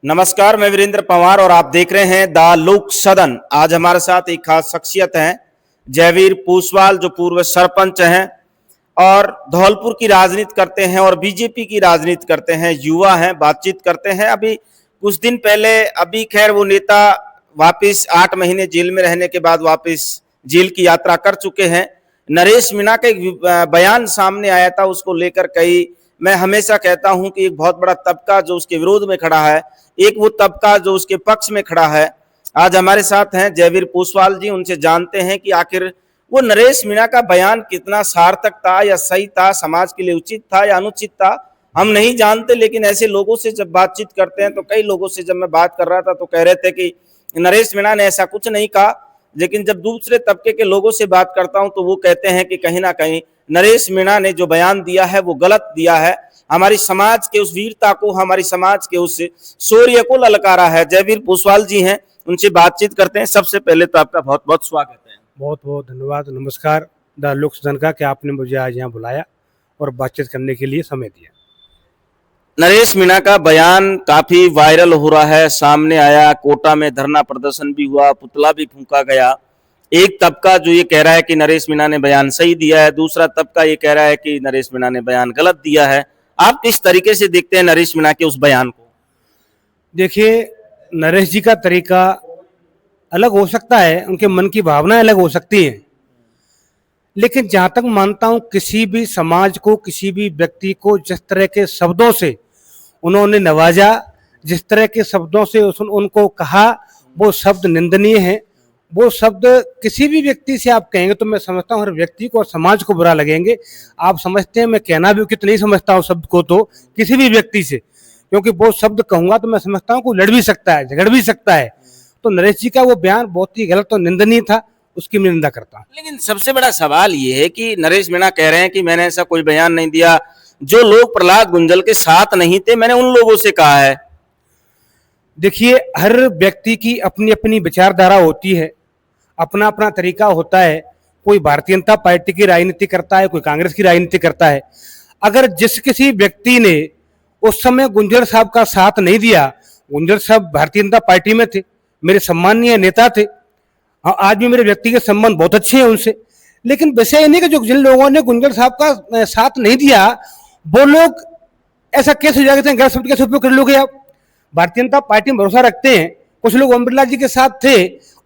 नमस्कार, मैं वीरेंद्र पवार और आप देख रहे हैं द लोक सदन। आज हमारे साथ एक खास शख्सियत हैं, जयवीर पूसवाल, जो पूर्व सरपंच हैं और धौलपुर की राजनीति करते हैं और बीजेपी की राजनीति करते हैं, युवा हैं, बातचीत करते हैं। अभी कुछ दिन पहले खैर वो नेता वापिस 8 महीने जेल में रहने के बाद वापिस जेल की यात्रा कर चुके हैं। नरेश मीणा का एक बयान सामने आया था, उसको लेकर कई, मैं हमेशा कहता हूं कि एक बहुत बड़ा तबका जो उसके विरोध में खड़ा है, एक वो तबका जो उसके पक्ष में खड़ा है। आज हमारे साथ हैं जयवीर पूसवाल जी, उनसे जानते हैं कि आखिर वो नरेश मीणा का बयान कितना सार्थक था या सही था, समाज के लिए उचित था या अनुचित था, हम नहीं जानते। लेकिन ऐसे लोगों से जब बातचीत करते हैं तो कई लोगों से जब मैं बात कर रहा था तो कह रहे थे कि नरेश मीणा ने ऐसा कुछ नहीं कहा। लेकिन जब दूसरे तबके के लोगों से बात करता हूं तो वो कहते हैं कि कहीं ना कहीं नरेश मीणा ने जो बयान दिया है वो गलत दिया है, हमारी समाज के उस वीरता को, हमारी समाज के उस शौर्य को ललकारा है। जयवीर पूसवाल जी हैं, उनसे बातचीत करते हैं। सबसे पहले तो आपका बहुत बहुत स्वागत है। बहुत बहुत धन्यवाद। नमस्कार द लोक सदन का कि आपने मुझे आज यहाँ बुलाया और बातचीत करने के लिए समय दिया। नरेश मीणा का बयान काफी वायरल हो रहा है, सामने आया, कोटा में धरना प्रदर्शन भी हुआ, पुतला भी फूंका गया। एक तबका जो ये कह रहा है कि नरेश मीणा ने बयान सही दिया है, दूसरा तबका ये कह रहा है कि नरेश मीणा ने बयान गलत दिया है। आप किस तरीके से देखते हैं नरेश मीणा के उस बयान को? देखिए, नरेश जी का तरीका अलग हो सकता है, उनके मन की भावनाएं अलग हो सकती हैं, लेकिन जहां तक मानता हूं किसी भी समाज को, किसी भी व्यक्ति को जिस तरह के शब्दों से उन्होंने नवाजा, जिस तरह के शब्दों से उनको कहा, वो शब्द निंदनीय है। वो शब्द किसी भी व्यक्ति से आप कहेंगे तो मैं समझता हूँ हर व्यक्ति को और समाज को बुरा लगेंगे। आप समझते हैं, मैं कहना भी उचित नहीं समझता हूँ शब्द को तो किसी भी व्यक्ति से, क्योंकि वो शब्द कहूंगा तो मैं समझता हूँ कोई लड़ भी सकता है, झगड़ भी सकता है। तो नरेश जी का वो बयान बहुत ही गलत और निंदनीय था, उसकी मैं निंदा करता हूँ। लेकिन सबसे बड़ा सवाल ये है कि नरेश मीणा कह रहे हैं कि मैंने ऐसा कोई बयान नहीं दिया, जो लोग प्रहलाद गुंजल के साथ नहीं थे मैंने उन लोगों से कहा है। देखिए, हर व्यक्ति की अपनी अपनी विचारधारा होती है, अपना अपना तरीका होता है। कोई भारतीय जनता पार्टी की राजनीति करता है, कोई कांग्रेस की राजनीति करता है। अगर जिस किसी व्यक्ति ने उस समय गुंजर साहब का साथ नहीं दिया, गुंजर साहब भारतीय जनता पार्टी में थे, मेरे सम्माननीय नेता थे, आज भी मेरे व्यक्तिगत संबंध बहुत अच्छे हैं उनसे। लेकिन विषय नहीं कि जो जिन लोगों ने गुंजर साहब का साथ नहीं दिया वो लोग ऐसा कैसे हो जाएगा, गलत शब्द कैसे उपयोग कर लोगे आप? भारतीय जनता पार्टी में भरोसा रखते हैं। कुछ लोग ओम बिरला जी के साथ थे,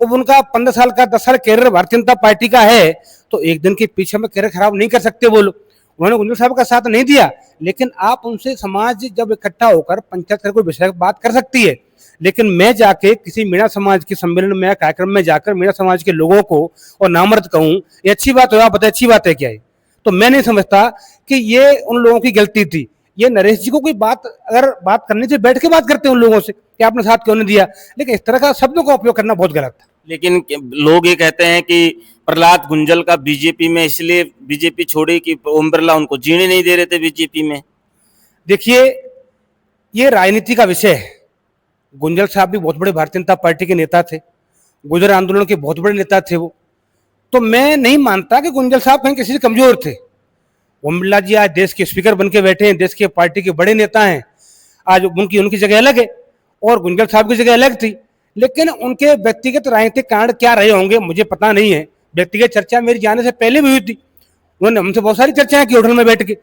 अब उनका 15 साल का 10 साल कैरियर भारतीय जनता पार्टी का है, तो एक दिन के पीछे में कैरियर खराब नहीं कर सकते वो लोग। उन्होंने गुंजर साहब का साथ नहीं दिया, लेकिन आप उनसे समाज जब इकट्ठा होकर पंचायत कर कोई विषय बात कर सकती है। लेकिन मैं जाके किसी मीणा समाज के सम्मेलन में, कार्यक्रम में जाकर मीणा समाज के लोगों को और नामर्द कहूं, ये अच्छी बात हो? आप बताए अच्छी बात है क्या है? तो मैं नहीं समझता कि ये उन लोगों की गलती थी। ये नरेश जी को कोई बात अगर बात करनी चाहिए, बैठ के बात करते हैं उन लोगों से कि आपने साथ क्यों नहीं दिया, लेकिन इस तरह का शब्दों का उपयोग करना बहुत गलत था। लेकिन लोग ये कहते हैं कि प्रहलाद गुंजल का बीजेपी में इसलिए बीजेपी छोड़ी कि ओम बिरला उनको जीने नहीं दे रहे थे बीजेपी में। देखिए, ये राजनीति का विषय है। गुंजल साहब भी बहुत बड़े भारतीय जनता पार्टी के नेता थे, गुजर आंदोलन के बहुत बड़े नेता थे वो। तो मैं नहीं मानता कि गुंजल साहब कहीं किसी से कमजोर थे। ओम बिरला जी आज देश के स्पीकर बन के बैठे हैं, देश के पार्टी के बड़े नेता हैं। आज उनकी जगह अलग है और गुंजल साहब की जगह अलग थी। लेकिन उनके व्यक्तिगत राजनीतिक कारण क्या रहे होंगे मुझे पता नहीं है। व्यक्तिगत चर्चा मेरी जाने से पहले भी हुई थी, उन्होंने हमसे बहुत सारी चर्चाएं की, होटल में बैठ के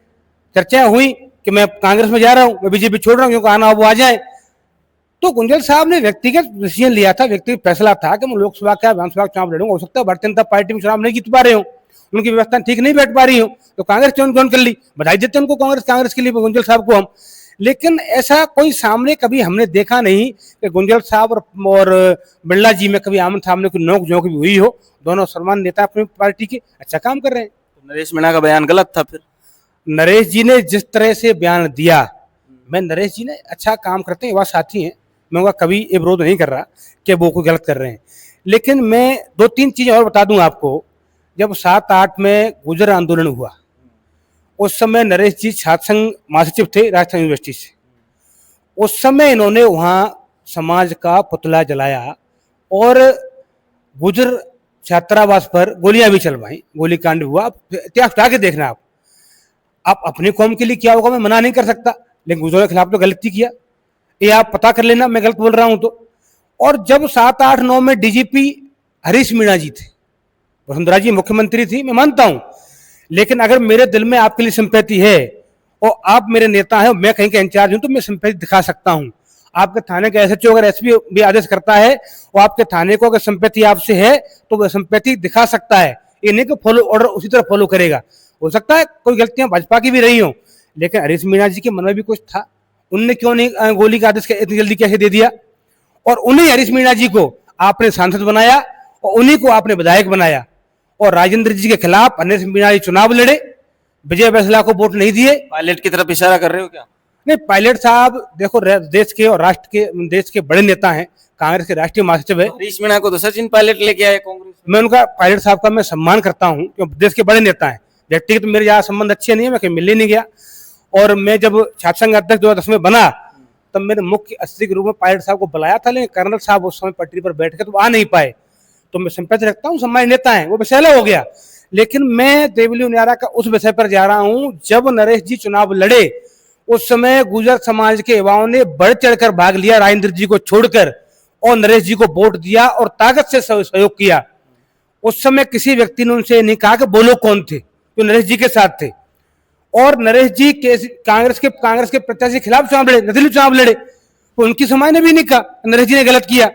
चर्चाएं हुई कि मैं कांग्रेस में जा रहा हूं, मैं बीजेपी छोड़ रहा हूं, क्योंकि आना वो आ जाए। तो गुंजल साहब ने व्यक्तिगत डिसीजन लिया था, व्यक्तिगत फैसला था कि मैं लोकसभा का विधानसभा का चुनाव लड़ूंगा। हो सकता है भारतीय जनता पार्टी में चुनाव नहीं जीत पा रहे हो, उनकी व्यवस्था ठीक नहीं बैठ पा रही हो, तो कांग्रेस ज्वाइन कर ली, बधाई देते उनको, कांग्रेस के लिए गुंजल साहब को हम। लेकिन ऐसा कोई सामने कभी हमने देखा नहीं कि गुंजल साहब और बिरला जी में कभी आमने सामने कोई नोक झोंक भी हुई हो। दोनों सम्मान नेता अपनी पार्टी के अच्छा काम कर रहे हैं। तो नरेश मीणा का बयान गलत था फिर? नरेश जी ने जिस तरह से बयान दिया, मैं नरेश जी ने अच्छा काम करते हैं, युवा साथी हैं, मैं उनका कभी ये विरोध नहीं कर रहा कि वो कोई गलत कर रहे हैं। लेकिन मैं 2-3 चीजें और बता दूं आपको। जब 7-8 में गुजर आंदोलन हुआ, उस समय नरेश जी छात्र संघ महासचिव थे राजस्थान यूनिवर्सिटी से। उस समय इन्होंने वहां समाज का पुतला जलाया और गुजर छात्रावास पर गोलियां भी चलवाई, गोलीकांड हुआ। इतिहास उठा के देखना आप अपने कौम के लिए क्या होगा मैं मना नहीं कर सकता, लेकिन गुजरों के खिलाफ तो गलती किया। ये आप पता कर लेना मैं गलत बोल रहा हूं तो। और जब 7, 8, 9 में डीजीपी हरीश मीणा जी थे, वसुंधरा जी मुख्यमंत्री थी, मैं मानता हूं, लेकिन अगर मेरे दिल में आपके लिए सिंपैथी है और आप मेरे नेता हैं, मैं कहीं का इंचार्ज हूं, तो मैं सिंपैथी दिखा सकता हूं। आपके थाने का एसएचओ अगर एसपी भी आदेश करता है और आपके थाने को अगर सिंपैथी आपसे है तो वह सिंपैथी दिखा सकता है, ये नहीं कि फॉलो ऑर्डर उसी तरह फॉलो करेगा। हो सकता है कोई गलतियां भाजपा की भी रही हो, लेकिन हरीश मीणा जी के मन में भी कुछ था, उनने क्यों नहीं गोली का आदेश इतनी जल्दी कैसे दे दिया? और उन्हीं हरीश मीणा जी को आपने सांसद बनाया और उन्हीं को आपने विधायक बनाया, और राजेंद्र जी के खिलाफ हरीश मीणा जी चुनाव लड़े, विजय वैसला को वोट नहीं दिए। पायलट की तरफ इशारा कर रहे हो क्या? नहीं, पायलट साहब देखो देश के और राष्ट्र के देश के बड़े नेता हैं, कांग्रेस के राष्ट्रीय महासचिव है। हरीश मीणा को तो सचिन पायलट लेके आए कांग्रेस। मैं उनका पायलट साहब का मैं सम्मान करता हूं क्योंकि देश के बड़े नेता हैं। व्यक्तिगत मेरे ज्यादा संबंध अच्छे नहीं है, मैं कहीं मिलने नहीं गया। और मैं जब छात्र संघ अध्यक्ष 2010 में बना तब मैंने मुख्य अतिथि के रूप में पायलट साहब को बुलाया था, लेकिन कर्नल साहब उस समय पटरी पर बैठ के तो आ नहीं पाए। तो मैं सिंपैथी रखता हूँ, सम्मानित नेता है, वो विषय हो गया। लेकिन मैं देवली उनियारा का उस विषय पर जा रहा हूं, जब नरेश जी चुनाव लड़े उस समय गुर्जर समाज के युवाओं ने बढ़ चढ़कर भाग लिया राजेंद्र जी को छोड़कर, और नरेश जी को वोट दिया और ताकत से सहयोग किया। उस समय किसी व्यक्ति ने उनसे नहीं कहा कि बोलो कौन थे, जो नरेश जी के साथ थे। और नरेश जी के कांग्रेस के प्रत्याशी के खिलाफ चुनाव लड़े, निर्दलीय चुनाव लड़े, तो उनकी समाज ने भी नहीं कहा नरेश जी ने गलत किया।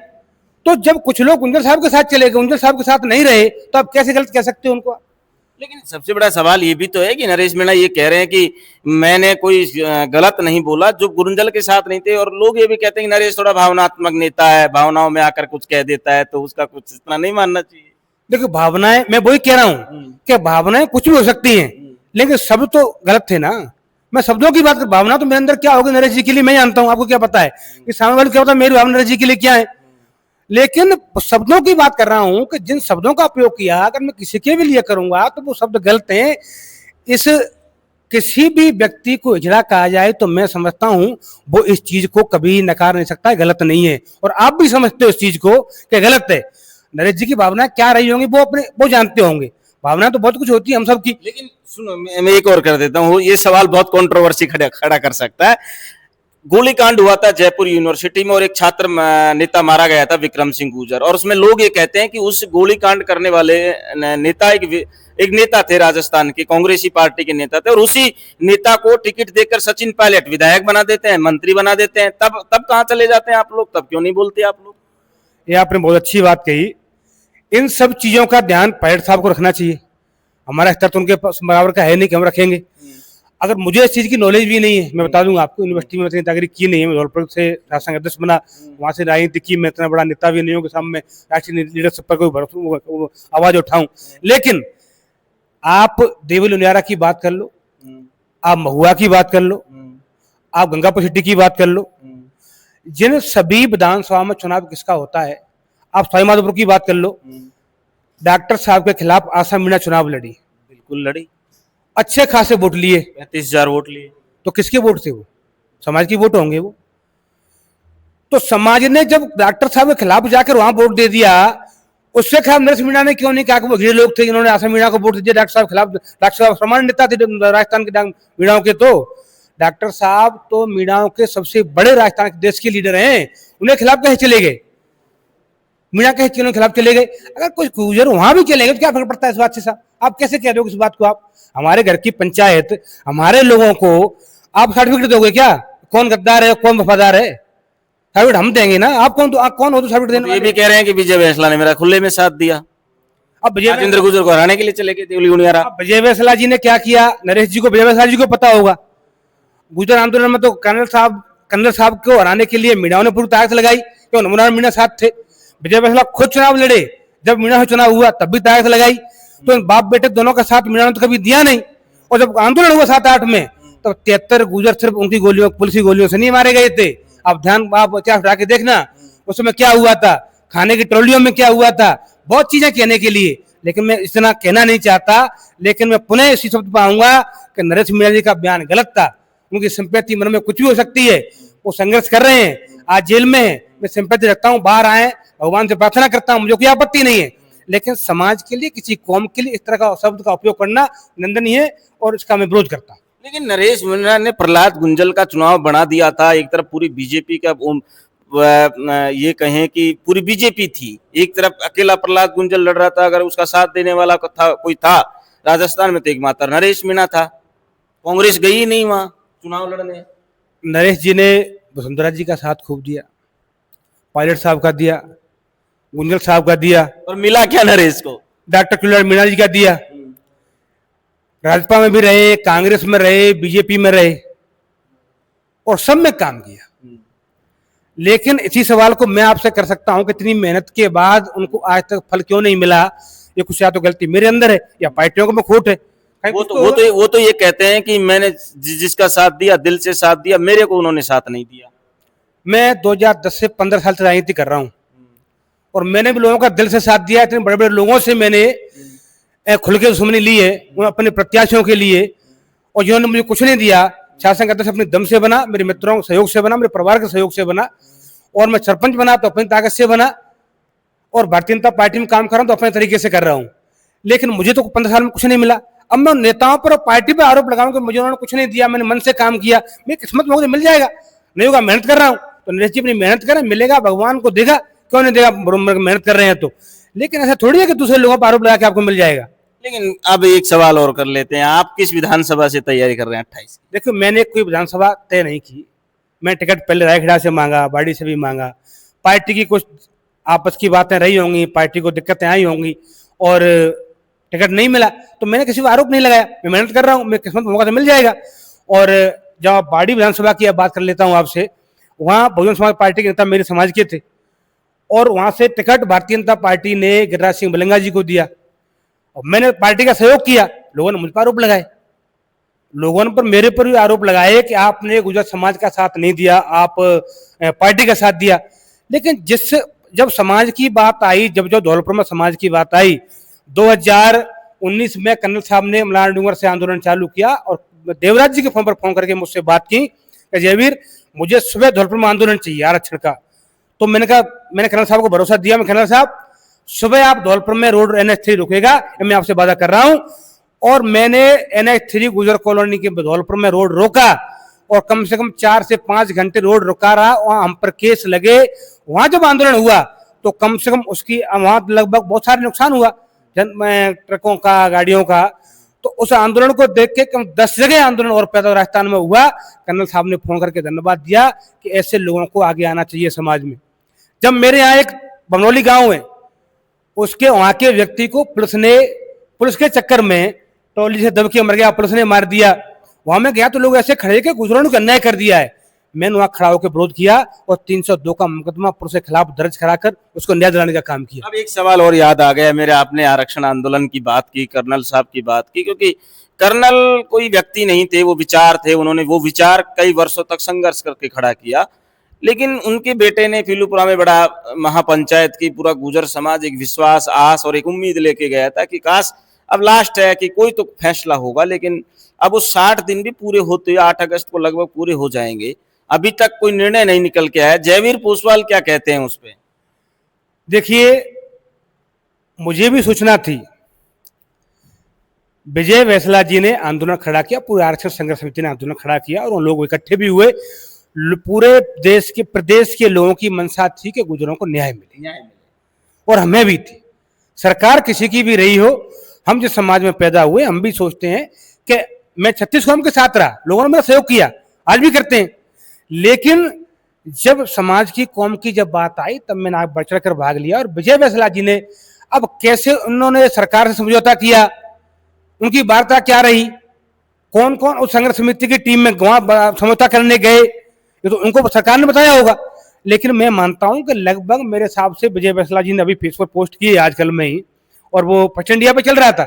तो जब कुछ लोग गुंजर साहब के साथ चले गए, गुंजर साहब के साथ नहीं रहे, तो आप कैसे गलत कह सकते हो उनको? लेकिन सबसे बड़ा सवाल ये भी तो है कि नरेश मीणा ये कह रहे हैं कि मैंने कोई गलत नहीं बोला, जो गुरुंजल के साथ नहीं थे। और लोग ये भी कहते हैं कि नरेश थोड़ा भावनात्मक नेता है, भावनाओं में आकर कुछ कह देता है, तो उसका कुछ इतना नहीं मानना चाहिए। देखो भावनाएं, मैं वही कह रहा हूं कि भावनाएं कुछ भी हो सकती हैं, लेकिन शब्द तो गलत थे ना। मैं शब्दों की बात कर, भावना तो मेरे अंदर क्या होगी नरेश जी के लिए मैं जानता हूं, आपको क्या पता है कि सामने वाले क्या होता है मेरी भावना नरेश जी के लिए क्या है। लेकिन शब्दों की बात कर रहा हूं कि जिन शब्दों का उपयोग किया, अगर मैं किसी के भी लिए करूंगा तो वो शब्द गलत हैं। इस किसी भी व्यक्ति को हिजड़ा कहा जाए तो मैं समझता हूं वो इस चीज को कभी नकार नहीं सकता है, गलत नहीं है। और आप भी समझते हो इस चीज को कि गलत है। नरेश जी की भावना क्या रही होंगी वो जानते होंगे। भावना तो बहुत कुछ होती है हम सबकी। लेकिन सुनो, मैं एक और कर देता हूँ, ये सवाल बहुत कंट्रोवर्सी खड़ा कर सकता है। गोलीकांड हुआ था जयपुर यूनिवर्सिटी में और एक छात्र नेता मारा गया था, विक्रम सिंह गुर्जर। और उसमें लोग ये कहते हैं कि उस गोलीकांड करने वाले नेता एक नेता थे, राजस्थान के कांग्रेसी पार्टी के नेता थे, और उसी नेता को टिकट देकर सचिन पायलट विधायक बना देते हैं, मंत्री बना देते हैं। तब कहाँ चले जाते हैं आप लोग? तब क्यों नहीं बोलते आप लोग? ये आपने बहुत अच्छी बात कही। इन सब चीजों का ध्यान पायलट साहब को रखना चाहिए। हमारा स्तर तो उनके बराबर का है नहीं कि हम रखेंगे। अगर मुझे इस चीज की नॉलेज भी नहीं है, मैं बता दूंगा आपको, यूनिवर्सिटी में इतनी तैयारी की नहीं है। मैं धौलपुर से राष्ट्रीय अध्यक्ष बना, वहां से राजनीति की। मैं इतना बड़ा नेता भी नहीं हूँ कि सामने राष्ट्रीय लीडरशिप पर कोई आवाज उठाऊं। लेकिन आप देवली उनियारा की बात कर लो, आप महुआ की बात कर लो, आप गंगापुर सिटी की बात कर लो, जिन सभी विधानसभा में चुनाव किसका होता है, आप सवाईमाधोपुर की बात कर लो, डॉक्टर साहब के खिलाफ आशा मीणा चुनाव लड़ी, बिल्कुल लड़ी, अच्छे खासे वोट लिए, 35,000 वोट लिए। तो किसके वोट थे? वो समाज के वोट होंगे। वो तो समाज ने जब डॉक्टर साहब के खिलाफ जाकर वहां वोट दे दिया, उससे खिलाफ नरेश मीणा ने क्यों नहीं कहा कि वो घिरे लोग थे जिन्होंने आशा मीणा को वोट दिया डॉक्टर साहब खिलाफ? डॉक्टर साहब सामान्य नेता थे राजस्थान के मीणाओं के। तो डॉक्टर साहब तो मीणाओं के सबसे बड़े राजस्थान के देश के लीडर हैं, उन्हें खिलाफ कैसे चले गए? मीणा के खिलाफ चले गए। अगर कुछ गुर्जर वहां भी चले गए तो क्या फर्क पड़ता है इस बात से? साहब आप कैसे कह रहे हो इस बात को? आप हमारे घर की पंचायत, हमारे लोगों को आप सर्टिफिकेट दोगे क्या? कौन गद्दार है, कौन वफादार है? सर्टिफिकेट हम देंगे ना। आप कौन हो तो सर्टिफिकेट देने? ये भी कह रहे हैं कि विजय वैसला ने मेरा खुले में साथ दिया। अब राजेंद्र गुर्जर को हराने के लिए चले गए देवली उनियारा। विजय वैसला जी ने क्या किया? नरेश जी को, विजय वैसला जी को पता होगा। गुर्जर आंदोलन में तो कर्नल साहब को हराने के लिए मीणाओं ने पूरी ताकत लगाई, क्यों? नमूना मीणा साथ थे। विजय वैसला खुद चुनाव लड़े, जब मीणा से चुनाव हुआ तब भी ताकत लगाई। तो बाप बेटे दोनों का साथ मीणा ने तो कभी दिया नहीं। और जब आंदोलन हुआ 7-8 में, तो 73 गुर्जर सिर्फ उनकी गोलियों, पुलिस की गोलियों से नहीं मारे गए थे। आप ध्यान, आप इतिहास उठा के देखना उस समय क्या हुआ था, खाने की ट्रॉलियों में क्या हुआ था, बहुत चीजें कहने के लिए। लेकिन मैं इतना कहना नहीं चाहता। लेकिन मैं पुनः इसी शब्द पर आऊंगा कि नरेश मीणा जी का बयान गलत था। उनकी सिंपैथी मन में कुछ भी हो सकती है, वो संघर्ष कर रहे हैं, आज जेल में है। मैं सिंपैथी रखता हूँ, बाहर आए, भगवान से प्रार्थना करता हूँ, मुझे कोई आपत्ति नहीं है। लेकिन समाज के लिए, किसी कौम के लिए इस तरह का शब्द का उपयोग करना निंदनीय है और इसका मैं विरोध करता हूँ। लेकिन नरेश मीणा ने प्रहलाद गुंजल का चुनाव बना दिया था। एक तरफ पूरी बीजेपी का ये कहें कि पूरी बीजेपी थी, एक तरफ अकेला प्रहलाद गुंजल लड़ रहा था। अगर उसका साथ देने वाला कोई था राजस्थान में तो एकमात्र नरेश मीणा था। कांग्रेस गई नहीं वहां चुनाव लड़ने। नरेश जी ने वसुंधरा जी का साथ खूब दिया, पायलट साहब का दिया, गुंजल साहब का दिया, और मिला क्या नरेश को? डॉक्टर कुलर मीणा जी का दिया। भाजपा में भी रहे, कांग्रेस में रहे, बीजेपी में रहे और सब में काम किया। लेकिन इसी सवाल को मैं आपसे कर सकता हूं कि इतनी मेहनत के बाद उनको आज तक फल क्यों नहीं मिला? ये कुछ या तो गलती मेरे अंदर है या पार्टियों को में खोट है। वो तो ये कहते हैं कि मैंने जिसका साथ दिया, दिल से साथ दिया, मेरे को उन्होंने साथ नहीं दिया। मैं 2010 से 15 साल से राजनीति कर रहा हूं और मैंने भी लोगों का दिल से साथ दिया। इतने बड़े बड़े लोगों से मैंने खुल के दुश्मनी ली है अपने प्रत्याशियों के लिए, और जिन्होंने मुझे कुछ नहीं दिया। शासन अध्यक्ष अपने दम से बना, मेरे मित्रों के सहयोग से बना, मेरे परिवार के सहयोग से बना, और मैं सरपंच बना तो अपनी ताकत से बना, और भारतीय जनता पार्टी में काम कर रहा हूं तो अपने तरीके से कर रहा हूं। लेकिन मुझे तो 15 साल में कुछ नहीं मिला। अब मैं नेताओं पर और पार्टी पर आरोप लगाऊं कि मुझे उन्होंने कुछ नहीं दिया, मैंने मन से काम किया, मेरी किस्मत में मुझे मिल जाएगा। नहीं होगा, मेहनत कर रहा हूं तो नरेश जी अपनी मेहनत करें, मिलेगा, भगवान को देगा, क्यों नहीं देगा? मेहनत कर रहे हैं तो। लेकिन ऐसा थोड़ी है कि दूसरे लोगों पर आरोप लगा के आपको मिल जाएगा। लेकिन अब एक सवाल और कर लेते हैं, आप किस विधानसभा से तैयारी कर रहे हैं 28? देखो, मैंने कोई विधानसभा तय नहीं की। मैं टिकट पहले रायखेड़ा से मांगा, बाड़ी से भी मांगा। पार्टी की कुछ आपस की बातें रही होंगी, पार्टी को दिक्कतें आई होंगी और टिकट नहीं मिला, तो मैंने किसी को आरोप नहीं लगाया। मैं मेहनत कर रहा हूँ, मेरी किस्मत में मौका तो मिल जाएगा। और जब बाड़ी विधानसभा की बात कर लेता हूँ आपसे, वहाँ बहुजन समाज पार्टी के नेता मेरे समाज के थे और वहाँ से टिकट भारतीय जनता पार्टी ने गिरिराज सिंह मलंगा जी को दिया और मैंने पार्टी का सहयोग किया। लोगों ने मुझ पर आरोप लगाए, लोगों ने पर मेरे पर भी आरोप लगाए कि आपने गुजरात समाज का साथ नहीं दिया, आप पार्टी का साथ दिया। लेकिन जब समाज की बात आई, जब धौलपुर में समाज की बात आई, 2019 में कर्नल साहब ने मलाना डूंगर से आंदोलन चालू किया और देवराज जी के फोन पर फोन करके मुझसे बात की कि जयवीर, मुझे सुबह धौलपुर में आंदोलन चाहिए आरक्षण का। तो मैंने कहा, मैंने कर्नल साहब को भरोसा दिया, मैं कर्नल साहब सुबह आप धौलपुर में रोड NH3 रुकेगा, मैं आपसे वादा कर रहा हूं। और मैंने NH3 गुजर कॉलोनी के धौलपुर में रोड रोका और कम से कम 4 से 5 घंटे रोड रुका रहा। वहां हम पर केस लगे। वहां जब आंदोलन हुआ तो कम से कम उसकी वहां लगभग बहुत सारे नुकसान हुआ, ट्रकों का, गाड़ियों का। तो उस आंदोलन को देख के कम 10 जगह आंदोलन और पैदा राजस्थान में हुआ। कर्नल साहब ने फोन करके धन्यवाद दिया कि ऐसे लोगों को आगे आना चाहिए समाज में। जब मेरे यहाँ एक बमनौली गांव है, उसके वहां के व्यक्ति को पुलिस के चक्कर में ट्रॉली से दब के मर गया, पुलिस ने मार दिया। वहां में गया तो लोग ऐसे खड़े के गुजरानों को अन्याय कर दिया है। मैंने वहां खड़ा होकर विरोध किया और 302 का मुकदमा पुलिस के खिलाफ दर्ज कराकर उसको न्याय दिलाने का काम किया। अब एक सवाल और याद आ गया मेरे, आपने आरक्षण आंदोलन की बात की, कर्नल साहब की बात की, क्योंकि कर्नल कोई व्यक्ति नहीं थे, वो विचार थे। उन्होंने वो विचार कई वर्षों तक संघर्ष करके खड़ा किया। लेकिन उनके बेटे ने फिलूपुरा में बड़ा महापंचायत की, पूरा गुजर समाज एक विश्वास, आस और एक उम्मीद लेके गया था कि काश अब लास्ट है कि कोई तो फैसला होगा। लेकिन अब वो 60 दिन भी पूरे होते, 8 अगस्त को लगभग पूरे हो जाएंगे, अभी तक कोई निर्णय नहीं निकल के आया। जयवीर पोसवाल क्या कहते हैं उस पे? देखिए, मुझे भी सूचना थी, विजय वैसला जी ने आंदोलन खड़ा किया, पूरे आरक्षण संघर्ष समिति ने आंदोलन खड़ा किया और उन लोग इकट्ठे भी हुए। पूरे प्रदेश के लोगों की मंशा थी कि गुजरों को न्याय मिले और हमें भी थी। सरकार किसी की भी रही हो, हम जिस समाज में पैदा हुए, हम भी सोचते हैं कि मैं 36 कौम के साथ रहा, लोगों ने मेरा सहयोग किया, आज भी करते हैं। लेकिन जब समाज की, कौम की जब बात आई, तब मैंने आग बढ़ चढ़ कर भाग लिया। और विजय वैसला जी ने अब कैसे उन्होंने सरकार से समझौता किया, उनकी वार्ता क्या रही, कौन कौन उस संघर्ष समिति की टीम में समझौता करने गए, ये तो उनको सरकार ने बताया होगा। लेकिन मैं मानता हूं कि लगभग मेरे हिसाब से विजय वैसला जी ने अभी फेसबुक पोस्ट की है आजकल में ही, और वो फर्स्ट इंडिया पे चल रहा था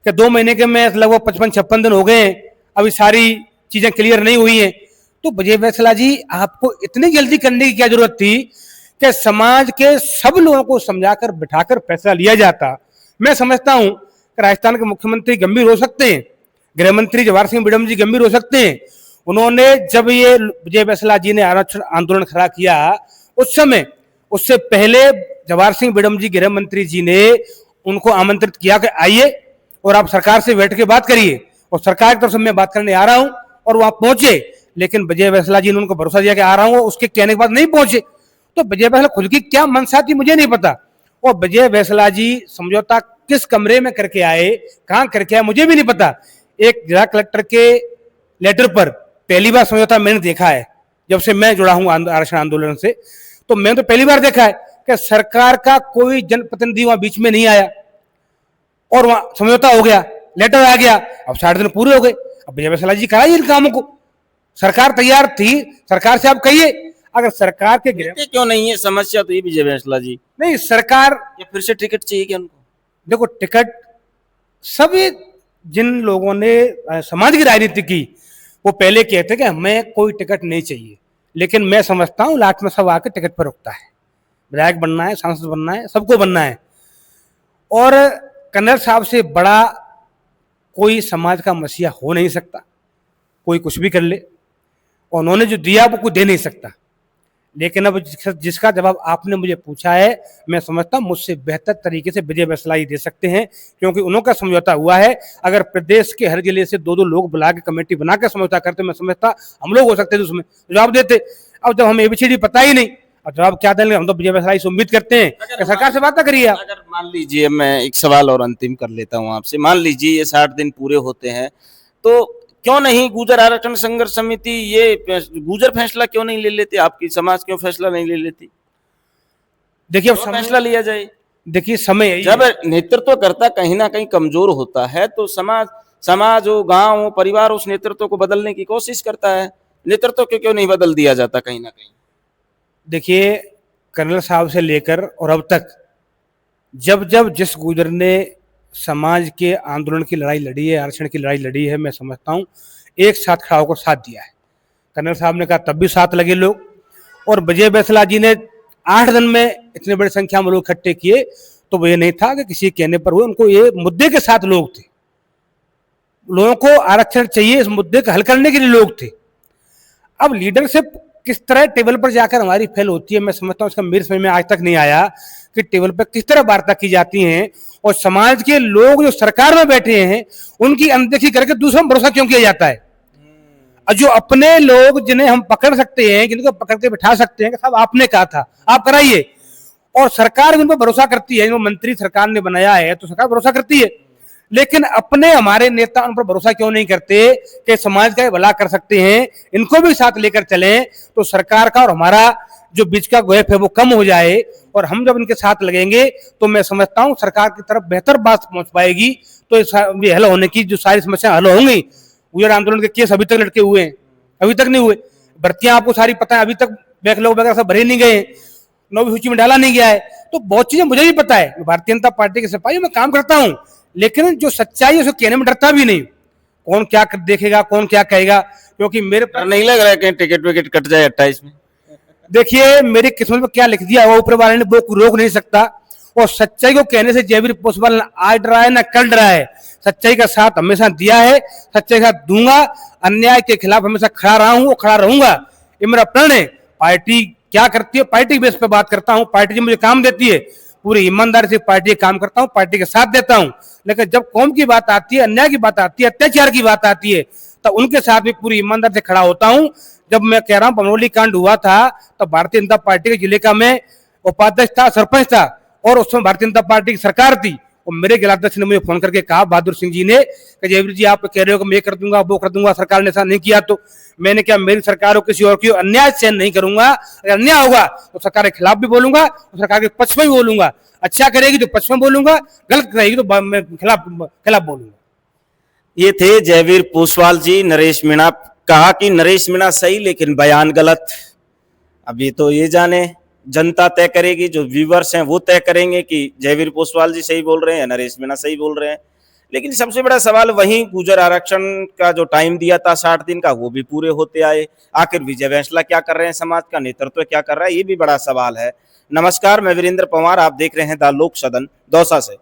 कि 2 महीने के में लगभग 55-56 दिन हो गए हैं, अभी सारी चीजें क्लियर नहीं हुई हैं। तो विजय वैसला जी, आपको इतनी जल्दी करने की क्या जरूरत थी कि समाज के सब लोगों को समझाकर बिठाकर फैसला लिया जाता। मैं समझता हूं कि राजस्थान के मुख्यमंत्री गंभीर हो सकते हैं, गृह मंत्री जवाहर सिंह बिडम जी गंभीर हो सकते हैं। उन्होंने जब ये विजय वैसला जी ने आरक्षण आंदोलन खड़ा किया, उस समय, उससे पहले जवाहर सिंह बिडम जी गृह मंत्री जी ने उनको आमंत्रित किया कि आइए और आप सरकार से बैठ के बात करिए। और सरकार की तरफ से मैं बात करने आ रहा हूं और वहां पहुंचे, लेकिन विजय वैसला जी ने उनको भरोसा दिया कि आ रहा हूं, उसके कहने के बाद नहीं पहुंचे। तो विजय वैसला खुद की क्या मनसा थी मुझे नहीं पता, और विजय वैसला जी समझौता किस कमरे में करके आए, कहां करके आए मुझे भी नहीं पता। एक जिला कलेक्टर के लेटर पर पहली बार समझौता मैंने देखा है जब से मैं जुड़ा हूं आरक्षण आंदोलन से, तो मैंने तो पहली बार देखा है कि सरकार का कोई जनप्रतिनिधि वहां बीच में नहीं आया और वहां समझौता हो गया, लेटर आ गया, अब 60 दिन पूरे हो गए। अब विजय वैसला जी कराइए इन कामों को, सरकार तैयार थी, सरकार से आप कहिए अगर सरकार के देते क्यों नहीं है, समस्या तो ये विजय वैसला जी। नहीं सरकार, या फिर से टिकट चाहिए क्या उनको? देखो टिकट सभी जिन लोगों ने समाज की राजनीति की वो पहले कहते कि हमें कोई टिकट नहीं चाहिए, लेकिन मैं समझता हूं लास्ट में सब आके टिकट पर रुकता है। विधायक बनना है, सांसद बनना है, सबको बनना है, और कर्नल साहब से बड़ा कोई समाज का मसीहा हो नहीं सकता, कोई कुछ भी कर ले, और उन्होंने जो दिया वो कोई दे नहीं सकता। लेकिन अब जिसका जवाब आपने मुझे पूछा है, मैं समझता हूं मुझसे बेहतर तरीके से विजय वैसला ही दे सकते हैं, क्योंकि उनका समझौता हुआ है। अगर प्रदेश के हर जिले से 2-2 लोग बुला के कमेटी बना के समझौता करते, मैं समझता हम लोग हो सकते थे उसमें जवाब देते। अब जब हमें एबीसीडी पता ही नहीं, अब जवाब क्या देंगे, हम तो विजय वैसला से उम्मीद करते हैं कि सरकार से बात करिए आप। अगर मान लीजिए, मैं एक सवाल और अंतिम कर लेता हूं आपसे, मान लीजिए ये 60 दिन पूरे होते हैं, तो क्यों नहीं गुर्जर आरक्षण संघर्ष समिति ये गुर्जर फैसला क्यों नहीं ले लेती? आपकी समाज क्यों फैसला नहीं ले लेती? देखिए अब फैसला लिया जाए। देखिए समय जब नेतृत्व करता कहीं ना कहीं कमजोर होता है, तो समाज हो, गांव हो, परिवार उस नेतृत्व को बदलने की कोशिश करता है। नेतृत्व क्यों नहीं बदल दिया जाता कहीं ना कहीं? देखिए कर्नल साहब से लेकर और अब तक जब जब जिस गुर्जर ने समाज के आंदोलन की लड़ाई लड़ी है, आरक्षण की लड़ाई लड़ी है, मैं समझता हूं एक साथ खड़ा होकर साथ दिया है। कर्नल साहब ने कहा तब भी साथ लगे लोग, और विजय वैसला जी ने 8 दिन में इतने बड़ी संख्या में लोग इकट्ठे किए, तो वो ये नहीं था कि किसी कहने पर हुए, उनको ये मुद्दे के साथ लोग थे, लोगों को आरक्षण चाहिए, इस मुद्दे को हल करने के लिए लोग थे। अब लीडरशिप किस तरह टेबल पर जाकर हमारी फेल होती है, मैं समझता हूं उसका मेरे समझ में आज तक नहीं आया कि टेबल पर किस तरह वार्ता की जाती है, और समाज के लोग जो सरकार में बैठे हैं उनकी अनदेखी करके दूसरों पर भरोसा क्यों किया जाता है। और जो अपने लोग जिन्हें हम पकड़ सकते हैं, जिनको पकड़ के बिठा सकते हैं कि साहब आपने कहा था आप कराइए, और सरकार उन पर भरोसा करती है, जो मंत्री सरकार ने बनाया है तो सरकार भरोसा करती है, लेकिन अपने हमारे नेता उन पर भरोसा क्यों नहीं करते कि समाज का भला कर सकते हैं, इनको भी साथ लेकर चलें, तो सरकार का और हमारा जो बीच का गैप है वो कम हो जाए, और हम जब इनके साथ लगेंगे तो मैं समझता हूं सरकार की तरफ बेहतर बात पहुंच पाएगी, तो ये हल होने की जो सारी समस्या हल होंगी। गुर्जर आंदोलन के केस अभी तक लटके हुए हैं, अभी तक नहीं हुए, भर्तियां आपको सारी पता है, अभी तक बैकलॉग वगैरह सब भरे नहीं गए हैं, 9वीं सूची में डाला नहीं गया है, तो बहुत चीजें मुझे भी पता है। भारतीय जनता पार्टी के सिपाही में काम करता हूं, लेकिन जो सच्चाई है उसको कहने में डरता भी नहीं। कौन क्या देखेगा, कौन क्या कहेगा, क्योंकि मेरे पर नहीं लग रहा है कहीं टिकट विकेट कट जाए 28 में। देखिए मेरी किस्मत में क्या लिख दिया वो ऊपर वाले ने वो रोक नहीं सकता, और सच्चाई को कहने से जयवीर पोसवाल आज डरा है ना कल डरा है। सच्चाई का साथ हमेशा दिया है, सच्चाई का साथ दूंगा, अन्याय के खिलाफ हमेशा खड़ा रहा हूं और खड़ा रहूंगा, ये मेरा प्रण है। पार्टी क्या करती है, पार्टी बेस पे बात करता हूं, पार्टी मुझे काम देती है, पूरी ईमानदारी से पार्टी काम करता हूं, पार्टी के साथ देता हूं, लेकिन जब कौम की बात आती है, अन्याय की बात आती है, अत्याचार की बात आती है, तब उनके साथ भी पूरी ईमानदारी से खड़ा होता हूं। जब मैं कह रहा हूं बनौली कांड हुआ था तब भारतीय जनता पार्टी के जिले का मैं उपाध्यक्ष था, सरपंच था, और उसमें भारतीय जनता पार्टी की सरकार थी, और मेरे जिलाध्यक्ष ने मुझे फोन करके कहा, बहादुर सिंह जी ने, कि जयवीर जी आप कह रहे हो कि मैं कर दूंगा वो कर दूंगा, सरकार ने ऐसा नहीं किया, तो मैंने क्या मेरी सरकार हो किसी और की अन्याय सहन नहीं करूंगा, अगर अन्याय होगा तो सरकार के खिलाफ भी बोलूंगा और सरकार के पक्ष में भी बोलूंगा, अच्छा करेगी तो पक्ष में बोलूंगा, गलत करेगी तो मैं खिलाफ बोलूंगा। ये थे जयवीर पोसवाल जी। नरेश मीणा कहा कि नरेश मीणा सही लेकिन बयान गलत। अब ये तो ये जाने जनता तय करेगी, जो व्यूवर्स हैं वो तय करेंगे कि जयवीर पोसवाल जी सही बोल रहे हैं, नरेश मीणा सही बोल रहे हैं। लेकिन सबसे बड़ा सवाल वहीं गुर्जर आरक्षण का जो टाइम दिया था 60 दिन का, वो भी पूरे होते आए। आखिर विजय वैसला क्या कर रहे हैं, समाज का नेतृत्व क्या कर रहा है, ये भी बड़ा सवाल है। नमस्कार, मैं वीरेंद्र पंवार, आप देख रहे हैं द लोक सदन दौसा से।